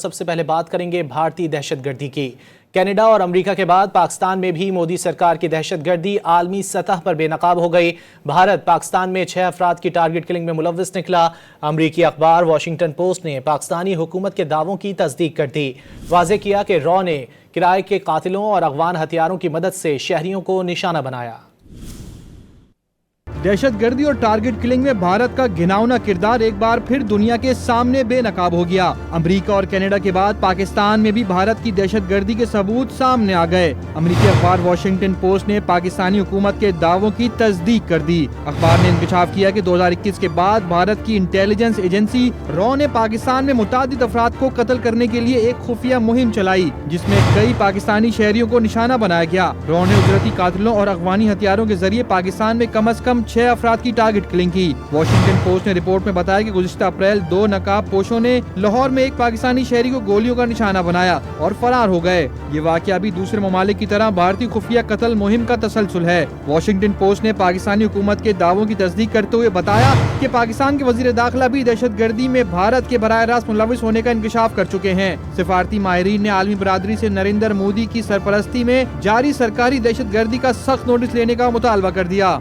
سب سے پہلے بات کریں گے بھارتی دہشت گردی کی۔ کینیڈا اور امریکہ کے بعد پاکستان میں بھی مودی سرکار کی دہشت گردی عالمی سطح پر بے نقاب ہو گئی۔ بھارت پاکستان میں 6 افراد کی ٹارگٹ کلنگ میں ملوث نکلا۔ امریکی اخبار واشنگٹن پوسٹ نے پاکستانی حکومت کے دعووں کی تصدیق کر دی۔ واضح کیا کہ رو نے کرائے کے قاتلوں اور اغوان ہتھیاروں کی مدد سے شہریوں کو نشانہ بنایا۔ دہشت گردی اور ٹارگٹ کلنگ میں بھارت کا گھناؤنا کردار ایک بار پھر دنیا کے سامنے بے نقاب ہو گیا۔ امریکہ اور کینیڈا کے بعد پاکستان میں بھی بھارت کی دہشت گردی کے ثبوت سامنے آ گئے۔ امریکی اخبار واشنگٹن پوسٹ نے پاکستانی حکومت کے دعووں کی تصدیق کر دی۔ اخبار نے انکشاف کیا کہ 2021 کے بعد بھارت کی انٹیلیجنس ایجنسی رو نے پاکستان میں متعدد افراد کو قتل کرنے کے لیے ایک خفیہ مہم چلائی، جس میں کئی پاکستانی شہریوں کو نشانہ بنایا گیا۔ رو نے اجرتی قاتلوں اور اغوانی ہتھیاروں کے ذریعے پاکستان میں کم از کم 6 افراد کی ٹارگٹ کلنگ کی۔ واشنگٹن پوسٹ نے رپورٹ میں بتایا کہ گزشتہ اپریل 2 نقاب پوشوں نے لاہور میں ایک پاکستانی شہری کو گولیوں کا نشانہ بنایا اور فرار ہو گئے۔ یہ واقعہ بھی دوسرے ممالک کی طرح بھارتی خفیہ قتل مہم کا تسلسل ہے۔ واشنگٹن پوسٹ نے پاکستانی حکومت کے دعووں کی تصدیق کرتے ہوئے بتایا کہ پاکستان کے وزیر داخلہ بھی دہشت گردی میں بھارت کے براہ راست ملوث ہونے کا انکشاف کر چکے ہیں۔ سفارتی ماہرین نے عالمی برادری سے نریندر مودی کی سرپرستی میں جاری سرکاری دہشت گردی کا سخت نوٹس لینے کا مطالبہ کر دیا۔